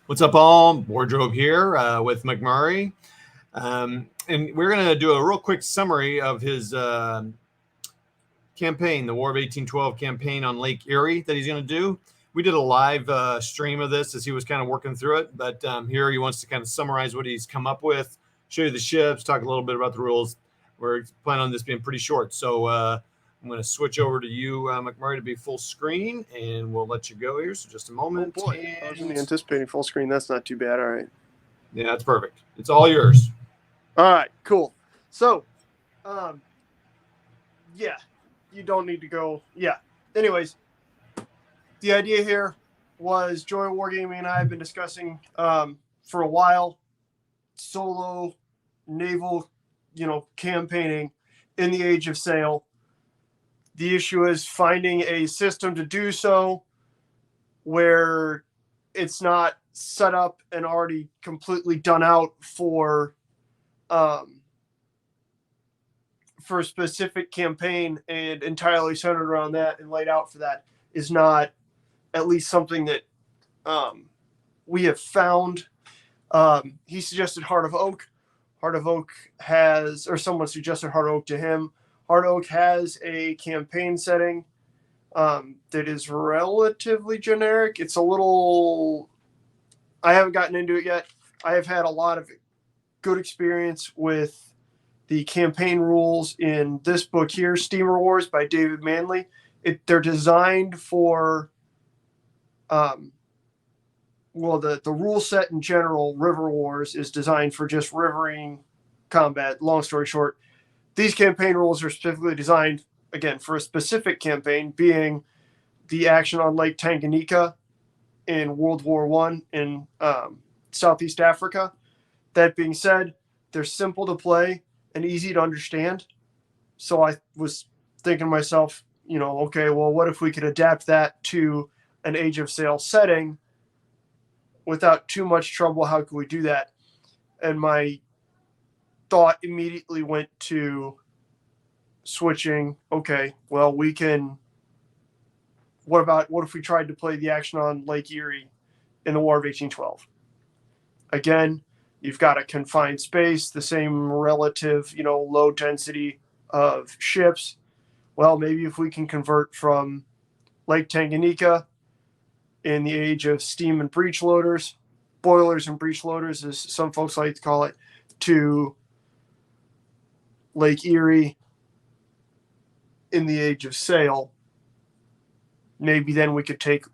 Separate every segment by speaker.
Speaker 1: What's up, all? Wardrobe here with McMurray. And we're going to do a real quick summary of his campaign, the War of 1812 campaign on Lake Erie that he's going to do. We did a live stream of this as he was kind of working through it, but here he wants to kind of summarize what he's come up with, show you the ships, talk a little bit about the rules. We're planning on this being pretty short, so I'm going to switch over to you, McMurray, to be full screen, and we'll let you go here. So just a moment.
Speaker 2: Oh boy, I wasn't anticipating full screen. That's not too bad. All right.
Speaker 1: Yeah, that's perfect. It's all yours.
Speaker 2: All right, cool. So, yeah, you don't need to go. Yeah. Anyways, the idea here was Joy Wargaming and I have been discussing for a while solo naval, campaigning in the Age of Sail. The issue is finding a system to do so where it's not set up and already completely done out for a specific campaign and entirely centered around that and laid out for that is not at least something that we have found. He suggested Heart of Oak. Heart of Oak has, or someone suggested Heart of Oak to him. Heart Oak has a campaign setting that is relatively generic. It's a little... I haven't gotten into it yet. I have had a lot of good experience with the campaign rules in this book here, Steamer Wars by David Manley. They're designed for... the rule set in general, River Wars, is designed for just riverine combat. Long story short, these campaign rules are specifically designed, again, for a specific campaign, being the action on Lake Tanganyika in World War I in Southeast Africa. That being said, they're simple to play and easy to understand. So I was thinking to myself, okay, well, what if we could adapt that to an Age of Sail setting without too much trouble? How could we do that? And my thought immediately went to switching. Okay, well, we can. What if we tried to play the action on Lake Erie in the War of 1812? Again, you've got a confined space, the same relative, low density of ships. Well, maybe if we can convert from Lake Tanganyika in the age of steam and breech loaders, boilers and breech loaders, as some folks like to call it, to Lake Erie in the Age of Sail, maybe then we could take,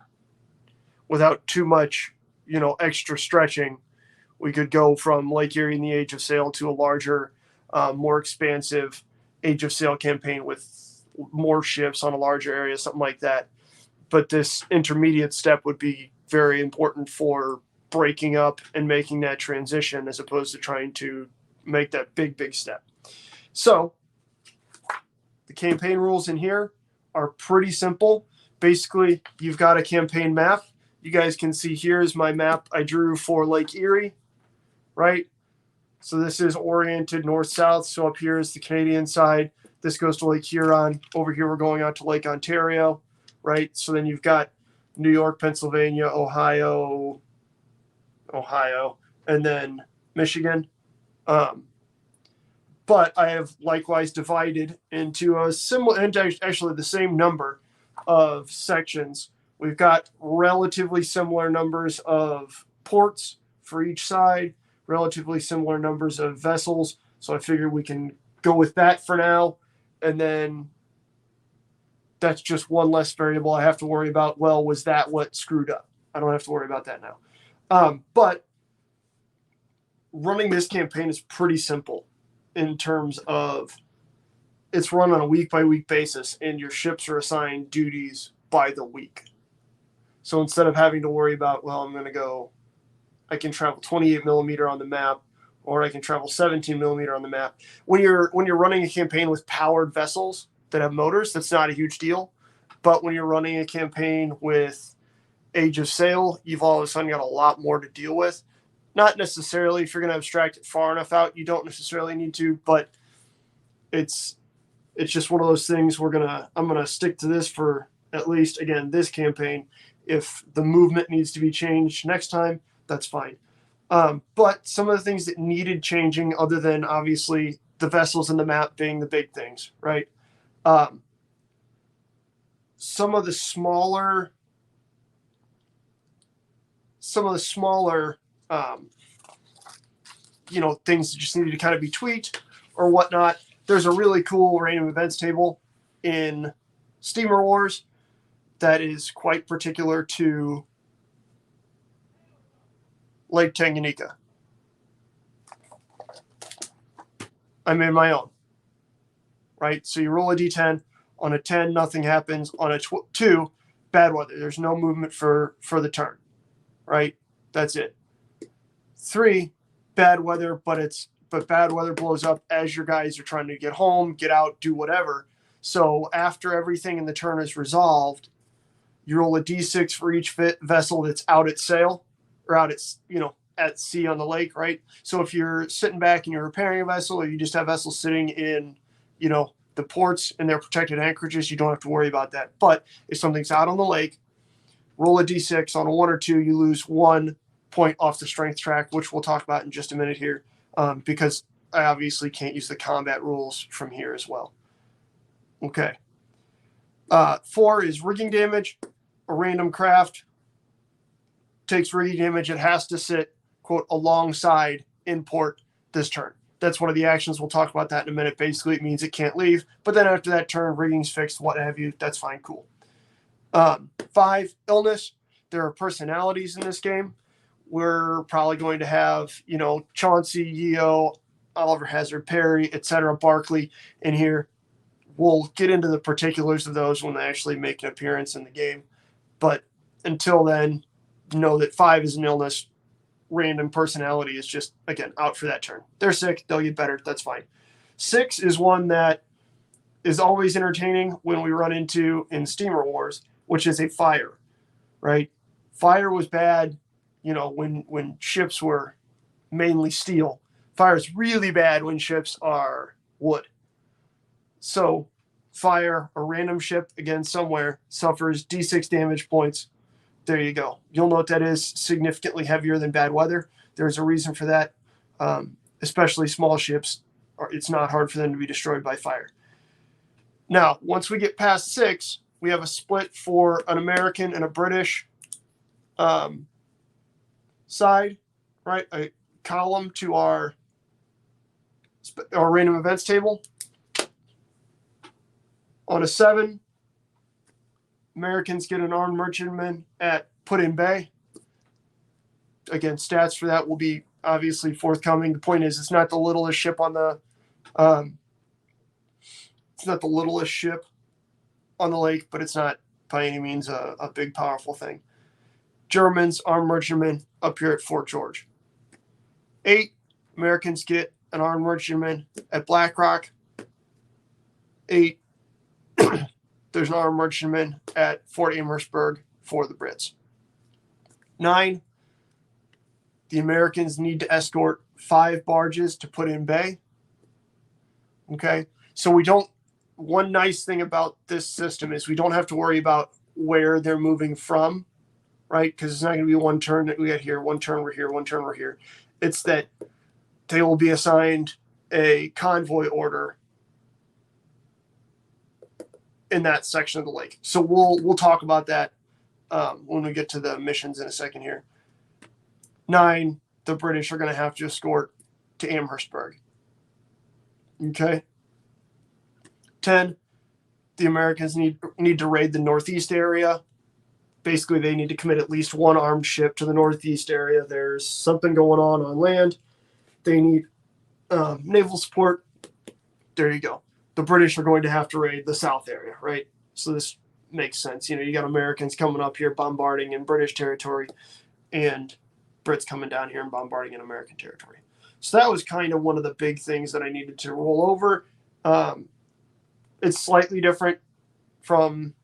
Speaker 2: without too much, extra stretching, we could go from Lake Erie in the Age of Sail to a larger, more expansive Age of Sail campaign with more ships on a larger area, something like that. But this intermediate step would be very important for breaking up and making that transition, as opposed to trying to make that big step. So the campaign rules in here are pretty simple. Basically, you've got a campaign map. You guys can see here is my map I drew for Lake Erie, right? So this is oriented north-south. So up here is the Canadian side. This goes to Lake Huron. Over here, we're going out to Lake Ontario, right? So then you've got New York, Pennsylvania, Ohio, and then Michigan. But I have likewise divided into a similar, and actually the same number of sections. We've got relatively similar numbers of ports for each side, relatively similar numbers of vessels. So I figured we can go with that for now. And then that's just one less variable I have to worry about. Well, was that what screwed up? I don't have to worry about that now. But running this campaign is pretty simple in terms of it's run on a week-by-week basis, and your ships are assigned duties by the week. So instead of having to worry about, well, I can travel 28 millimeter on the map, or I can travel 17 millimeter on the map. When you're running a campaign with powered vessels that have motors, that's not a huge deal. But when you're running a campaign with Age of Sail, you've all of a sudden got a lot more to deal with. Not necessarily, if you're going to abstract it far enough out, you don't necessarily need to, but it's just one of those things I'm going to stick to this for at least, again, this campaign. If the movement needs to be changed next time, That's fine. But some of the things that needed changing, other than obviously the vessels and the map being the big things, right? Some of the smaller, things that just needed to kind of be tweaked or whatnot. There's a really cool random events table in Steamer Wars that is quite particular to Lake Tanganyika. I made my own, right? So you roll a d10. On a 10, nothing happens. On a 2, bad weather. There's no movement for the turn, right? That's it. 3, bad weather, but bad weather blows up as your guys are trying to get home, get out, do whatever. So after everything in the turn is resolved, you roll a d6 for each vessel that's out at sail or out at sea on the lake, right? So if you're sitting back and you're repairing a vessel, or you just have vessels sitting in, the ports and their protected anchorages, you don't have to worry about that. But if something's out on the lake, roll a d6. On a 1 or 2, you lose 1 point off the strength track, which we'll talk about in just a minute here, because I obviously can't use the combat rules from here as well. Okay. 4 is rigging damage. A random craft takes rigging damage. It has to sit, quote, alongside in port this turn. That's one of the actions. We'll talk about that in a minute. Basically, it means it can't leave. But then after that turn, rigging's fixed, what have you. That's fine. Cool. 5, illness. There are personalities in this game. We're probably going to have, Chauncey, Yeo, Oliver Hazard, Perry, etc., Barkley in here. We'll get into the particulars of those when they actually make an appearance in the game. But until then, know that 5 is an illness. Random personality is just, again, out for that turn. They're sick. They'll get better. That's fine. 6 is one that is always entertaining when we run into in Steamer Wars, which is a fire, right? Fire was bad, when ships were mainly steel. Fire is really bad when ships are wood. So fire, a random ship, again, somewhere, suffers d6 damage points. There you go. You'll note that is significantly heavier than bad weather. There's a reason for that, especially small ships. It's not hard for them to be destroyed by fire. Now, once we get past 6, we have a split for an American and a British side, right? A column to our random events table. On a 7, Americans get an armed merchantman at Put-in Bay. Again, stats for that will be obviously forthcoming. The point is, it's not the littlest ship on the lake, but it's not by any means a big, powerful thing. Germans, armed merchantmen up here at Fort George. 8, Americans get an armed merchantman at Black Rock. 8, there's an armed merchantman at Fort Amherstburg for the Brits. 9, the Americans need to escort 5 barges to Put-in Bay. Okay, so one nice thing about this system is we don't have to worry about where they're moving from, right? Because it's not going to be one turn that we get here, one turn we're here, one turn we're here. It's that they will be assigned a convoy order in that section of the lake. So we'll talk about that when we get to the missions in a second here. 9, the British are going to have to escort to Amherstburg. Okay. 10, the Americans need to raid the northeast area. Basically, they need to commit at least 1 armed ship to the northeast area. There's something going on land. They need naval support. There you go. The British are going to have to raid the south area, right? So this makes sense. You got Americans coming up here bombarding in British territory and Brits coming down here and bombarding in American territory. So that was kind of one of the big things that I needed to roll over. It's slightly different from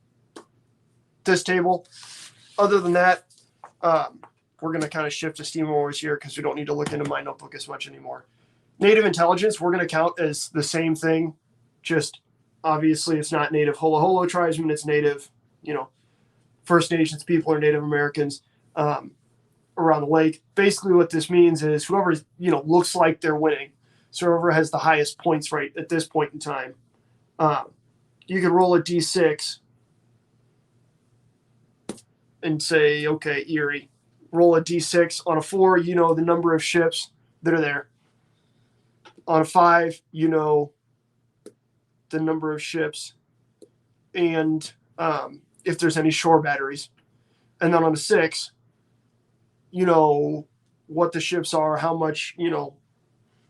Speaker 2: this table. Other than that, we're going to kind of shift to Steamer Wars here because we don't need to look into my notebook as much anymore. Native intelligence, we're going to count as the same thing. Just obviously it's not native Holo Holo tribesmen, it's native, First Nations people or Native Americans. around the lake. Basically, what this means is whoever looks like they're winning, so whoever has the highest points right at this point in time, you can roll a d6 and say, okay, Erie, roll a d6. On a 4, you know the number of ships that are there. On a 5, you know the number of ships and if there's any shore batteries. And then on a 6, you know what the ships are, how much,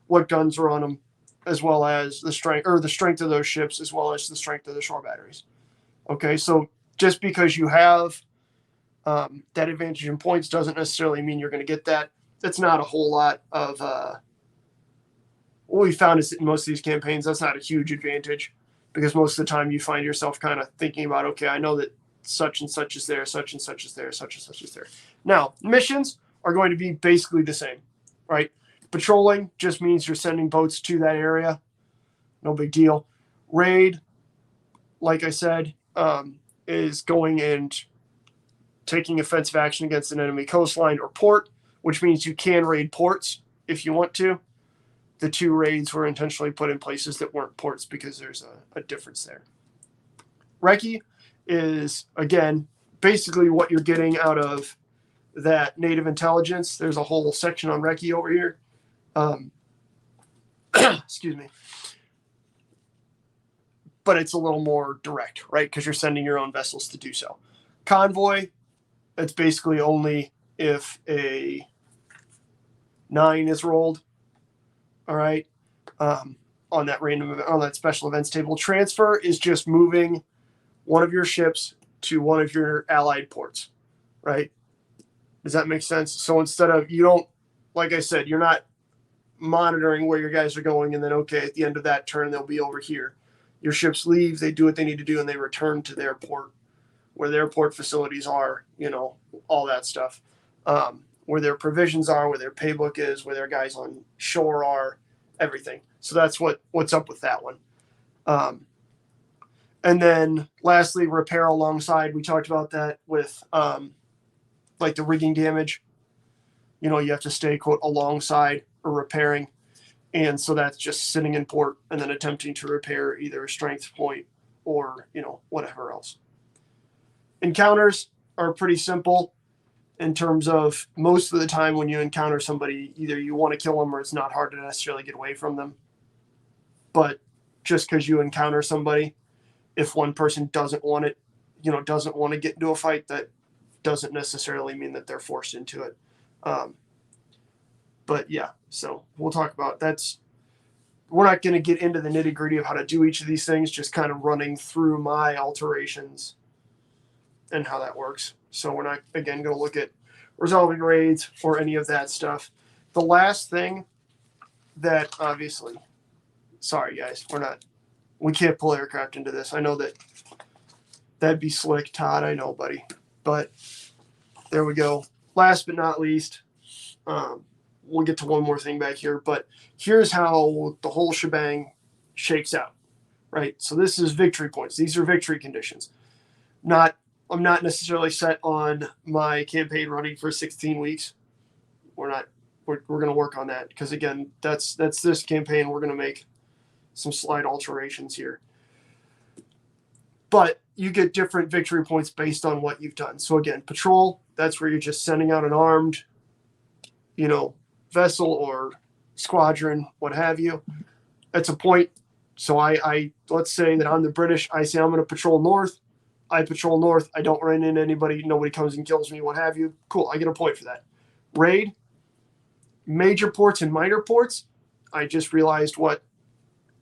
Speaker 2: what guns are on them, as well as the strength of those ships, as well as the strength of the shore batteries. Okay, so just because you have that advantage in points doesn't necessarily mean you're going to get that. That's not a whole lot of what we found is that in most of these campaigns, that's not a huge advantage, because most of the time you find yourself kind of thinking about, okay, I know that such and such is there, such and such is there, such and such is there. Now, missions are going to be basically the same, right? Patrolling just means you're sending boats to that area. No big deal. Raid, like I said, is going and taking offensive action against an enemy coastline or port, which means you can raid ports if you want to. The 2 raids were intentionally put in places that weren't ports because there's a difference there. Recce is, again, basically what you're getting out of that native intelligence. There's a whole section on Recce over here. Excuse me. But it's a little more direct, right? Because you're sending your own vessels to do so. Convoy, it's basically only if a 9 is rolled. All right. On that special events table. Transfer is just moving one of your ships to one of your allied ports, right? Does that make sense? So instead of, like I said, you're not monitoring where your guys are going and then, okay, at the end of that turn, they'll be over here. Your ships leave, they do what they need to do, and they return to their port, where their port facilities are, all that stuff. Where their provisions are, where their paybook is, where their guys on shore are, everything. So that's what's up with that one. And then lastly, repair alongside. We talked about that with like the rigging damage. You have to stay, quote, alongside or repairing. And so that's just sitting in port and then attempting to repair either a strength point or, whatever else. Encounters are pretty simple. In terms of most of the time when you encounter somebody, either you want to kill them or it's not hard to necessarily get away from them. But just because you encounter somebody, if one person doesn't want it, doesn't want to get into a fight, that doesn't necessarily mean that they're forced into it. But yeah, so we'll talk about that's. We're not going to get into the nitty gritty of how to do each of these things, just kind of running through my alterations and how that works. So we're not, again, going to look at resolving raids or any of that stuff. The last thing that obviously, sorry guys, we can't pull aircraft into this. I know that'd be slick, Todd. I know, buddy. But there we go. Last but not least, we'll get to one more thing back here, but here's how the whole shebang shakes out, right? So this is victory points. These are victory conditions. I'm not necessarily set on my campaign running for 16 weeks. We're going to work on that because, again, that's this campaign. We're going to make some slight alterations here. But you get different victory points based on what you've done. So, again, patrol, that's where you're just sending out an armed, vessel or squadron, what have you. That's a point. So I let's say that I'm the British. I say I'm going to patrol north. I patrol north. I don't run into anybody. Nobody comes and kills me, what have you. Cool. I get a point for that. Raid, major ports and minor ports. I just realized we're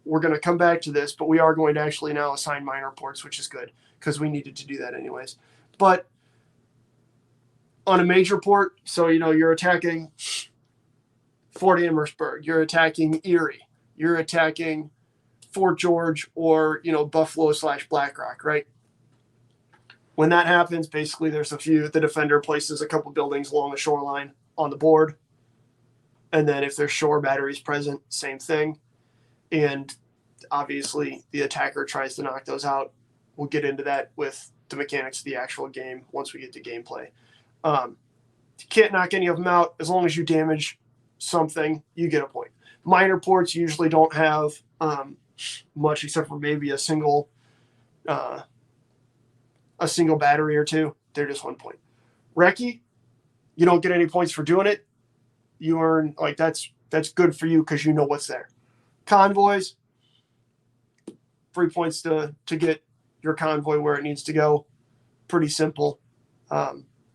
Speaker 2: going to come back to this, but we are going to actually now assign minor ports, which is good because we needed to do that anyways. But on a major port, so, you're attacking Fort Amherstburg, you're attacking Erie, you're attacking Fort George or, Buffalo/BlackRock, right? When that happens, basically the defender places a couple buildings along the shoreline on the board. And then if there's shore batteries present, same thing. And obviously the attacker tries to knock those out. We'll get into that with the mechanics of the actual game once we get to gameplay. You can't knock any of them out. As long as you damage something, you get a point. Minor ports usually don't have much except for maybe a single battery or two. They're just 1 point. Recce, you don't get any points for doing it. You earn, like, that's good for you because you know what's there. Convoys, 3 points to get your convoy where it needs to go. Pretty simple.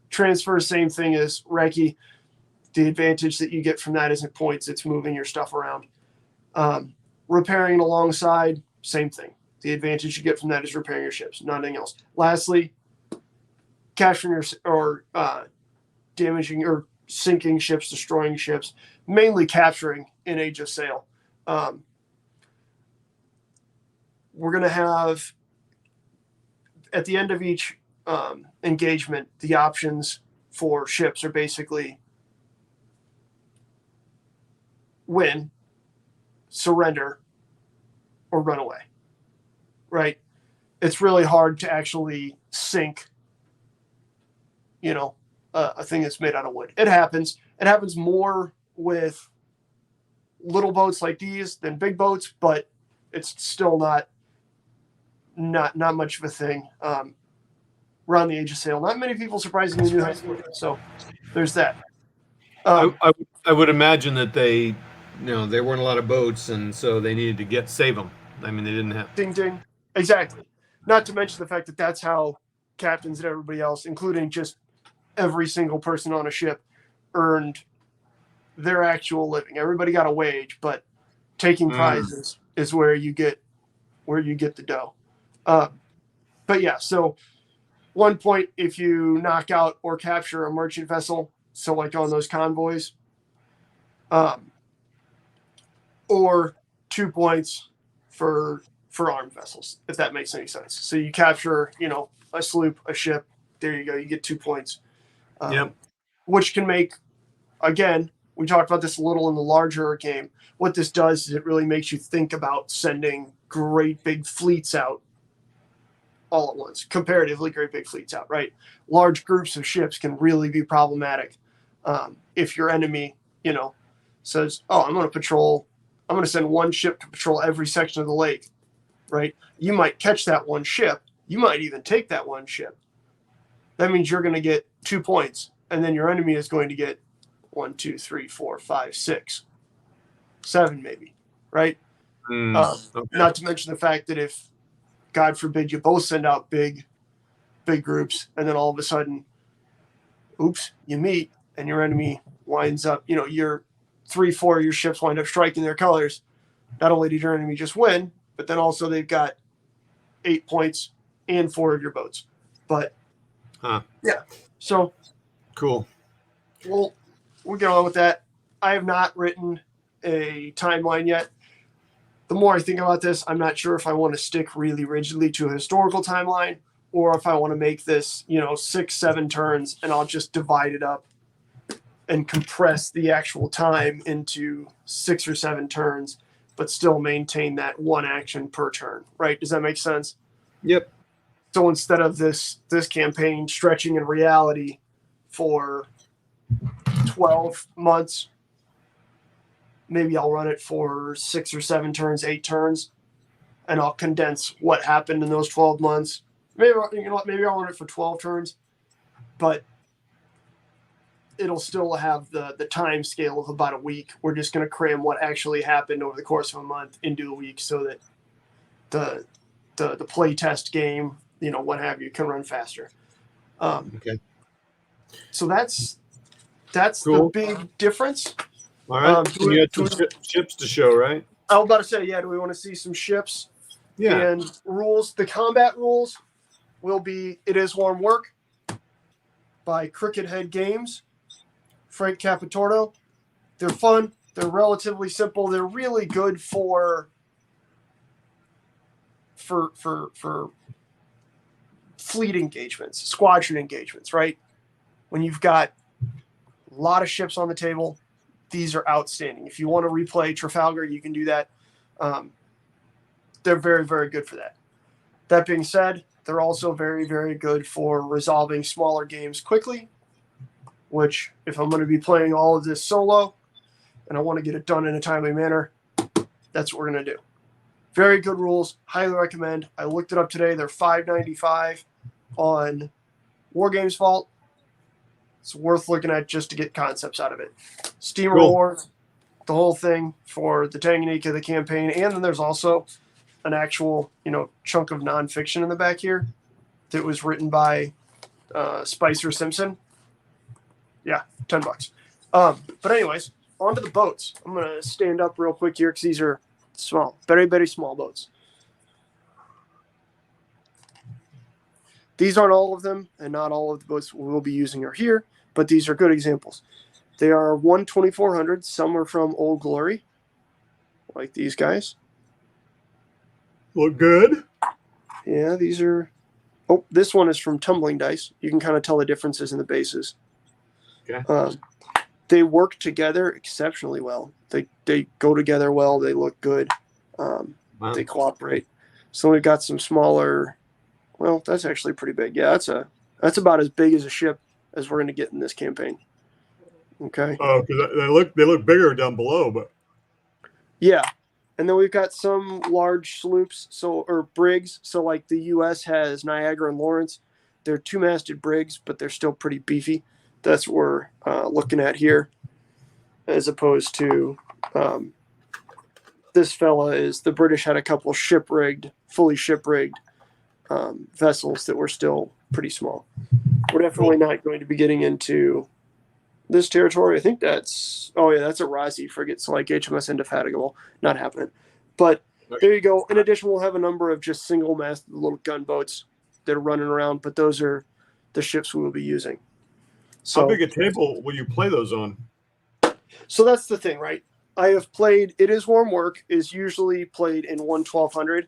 Speaker 2: Transfer, same thing as Recce. The advantage that you get from that isn't points, it's moving your stuff around. Repairing alongside, same thing. The advantage you get from that is repairing your ships, nothing else. Lastly, capturing or damaging or sinking ships, destroying ships, mainly capturing in Age of Sail. We're going to have, at the end of each engagement, the options for ships are basically win, surrender, or run away, right? It's really hard to actually sink, a thing that's made out of wood. It happens. It happens more with little boats like these than big boats, but it's still not much of a thing. Around the Age of Sail, not many people surprisingly knew how to do it. So there's that.
Speaker 1: I would imagine that there weren't a lot of boats, and so they needed to save them. I mean, they didn't have.
Speaker 2: Ding, ding. Exactly. Not to mention the fact that that's how captains and everybody else, including just every single person on a ship, earned their actual living. Everybody got a wage, but taking prizes is where you get the dough. But yeah, so 1 point if you knock out or capture a merchant vessel, so like on those convoys, or 2 points for armed vessels, if that makes any sense. So you capture, a sloop, a ship, there you go, you get 2 points.
Speaker 1: Yep.
Speaker 2: Which can make, again, we talked about this a little in the larger game. What this does is it really makes you think about sending great big fleets out all at once, comparatively great big fleets out, right? Large groups of ships can really be problematic if your enemy, says, oh, I'm going to send one ship to patrol every section of the lake, right? You might catch that one ship. You might even take that one ship. That means you're going to get 2 points, and then your enemy is going to get 1, 2, 3, 4, 5, 6, 7 maybe, right?
Speaker 1: Okay.
Speaker 2: Not to mention the fact that if, God forbid, you both send out big groups, and then all of a sudden, oops, you meet, and your enemy winds up, your 3, 4 of your ships wind up striking their colors. Not only did your enemy just win, but then also they've got 8 points and 4 of your boats. But yeah, so
Speaker 1: cool.
Speaker 2: We'll get on with that. I have not written a timeline yet. The more I think about this, I'm not sure if I want to stick really rigidly to a historical timeline or if I want to make this, 6, 7 turns, and I'll just divide it up and compress the actual time into 6 or 7 turns, but still maintain that one action per turn, right? Does that make sense?
Speaker 1: Yep.
Speaker 2: So instead of this campaign stretching in reality for 12 months, maybe I'll run it for 6 or 7 turns, 8 turns, and I'll condense what happened in those 12 months. Maybe I'll run it for 12 turns, but it'll still have the time scale of about a week. We're just going to cram what actually happened over the course of a month into a week so that the play test game, what have you, can run faster.
Speaker 1: Okay.
Speaker 2: So that's
Speaker 1: cool.
Speaker 2: the big difference.
Speaker 1: All right. You got some ships to show, right?
Speaker 2: I was about to say, yeah, do we want to see some ships?
Speaker 1: Yeah.
Speaker 2: And rules, the combat rules will be It Is Warm Work by Cricket Head Games, Frank Capitorno. They're fun. They're relatively simple. They're really good for fleet engagements, squadron engagements, right? When you've got a lot of ships on the table, these are outstanding. If you want to replay Trafalgar, you can do that. They're very, very good for that. That being said, they're also very, very good for resolving smaller games quickly. which if I'm going to be playing all of this solo and I want to get it done in a timely manner, that's what we're going to do. Very good rules. Highly recommend. I looked it up today. They're $5.95 on War Games Vault. It's worth looking at just to get concepts out of it. Steam rewards, the whole thing for the Tanganyika, the campaign, and then there's also an actual, chunk of nonfiction in the back here that was written by Spicer Simpson. Yeah, $10. But anyways, on to the boats. I'm gonna stand up real quick here because these are small, very, very small boats. These aren't all of them, and not all of the boats we'll be using are here, but these are good examples. They are 1/2400. Some are from Old Glory, like these guys.
Speaker 1: Look good.
Speaker 2: Yeah, these are. Oh, this one is from Tumbling Dice. You can kind of tell the differences in the bases.
Speaker 1: Okay.
Speaker 2: They work together exceptionally well. They go together well. They look good.
Speaker 1: Wow.
Speaker 2: They cooperate. So we've got some smaller. Well, that's actually pretty big. Yeah, that's about as big as a ship as we're going to get in this campaign. Okay.
Speaker 1: Oh, because they look bigger down below, but
Speaker 2: yeah, and then we've got some large sloops, or brigs. So like the U.S. has Niagara and Lawrence. They're 2-masted brigs, but they're still pretty beefy. That's what we're looking at here, as opposed to this fella is the British had a couple fully ship-rigged vessels that were still pretty small. We're definitely not going to be getting into this territory. I think that's a Razi frigate, so like HMS Indefatigable, not happening. But there you go. In addition, we'll have a number of just single-masted little gunboats that are running around, but those are the ships we will be using. So,
Speaker 1: how big a table will you play those on?
Speaker 2: So that's the thing, right? I have played It Is Warm Work is usually played in 1/1200.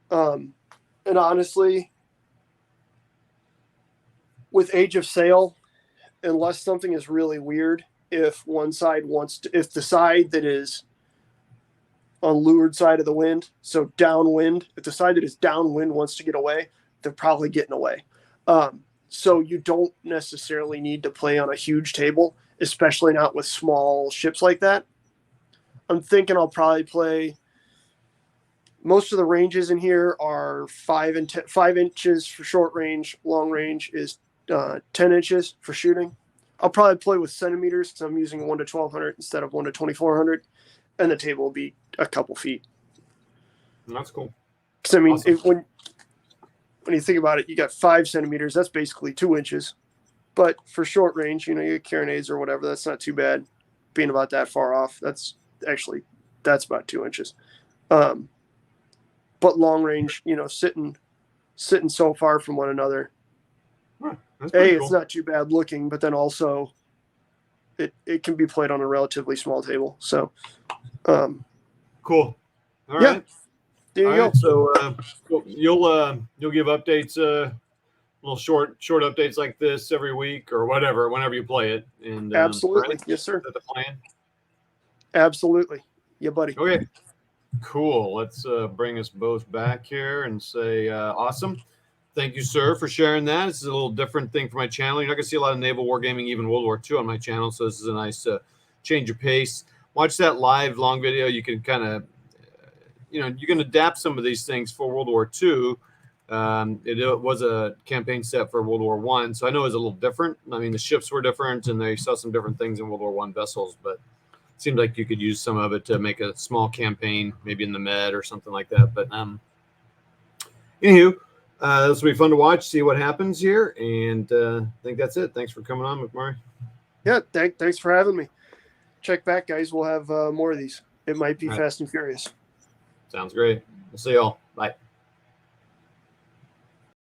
Speaker 2: And honestly, with Age of Sail, unless something is really weird, if one side if the side that is on leeward side of the wind, so downwind, if the side that is downwind wants to get away, they're probably getting away. So you don't necessarily need to play on a huge table, especially not with small ships like that. I'm thinking I'll probably play. Most of the ranges in here are 5 inches for short range. Long range is 10 inches for shooting. I'll probably play with centimeters because I'm using 1/1200 instead of 1/2400, and the table will be a couple feet.
Speaker 1: That's cool.
Speaker 2: Because I mean,
Speaker 1: awesome.
Speaker 2: When you think about it, you got 5 centimeters. That's basically 2 inches. But for short range, you get carronades or whatever. That's not too bad. Being about that far off, that's about 2 inches. But long range, sitting so far from one another. It's not too bad looking, but then also it can be played on a relatively small table. So
Speaker 1: cool. All right.
Speaker 2: There you go.
Speaker 1: So you'll give updates, little short updates like this every week or whatever, whenever you play it. And
Speaker 2: absolutely, yes, sir.
Speaker 1: Is that the plan?
Speaker 2: Absolutely, yeah, buddy.
Speaker 1: Okay. Cool. Let's bring us both back here and say awesome. Thank you, sir, for sharing that. This is a little different thing for my channel. You're not going to see a lot of naval wargaming, even World War II on my channel, so this is a nice change of pace. Watch that live long video. You can kind of, you can adapt some of these things for World War II. It was a campaign set for World War I, so I know it was a little different. I mean, the ships were different, and they saw some different things in World War I vessels, but seems like you could use some of it to make a small campaign, maybe in the Med or something like that. But anywho, this will be fun to watch, see what happens here, and I think that's it. Thanks for coming on, McMurray.
Speaker 2: Yeah, thanks for having me. Check back, guys. We'll have more of these. It might be Fast and Furious.
Speaker 1: Sounds great. We'll see y'all. Bye.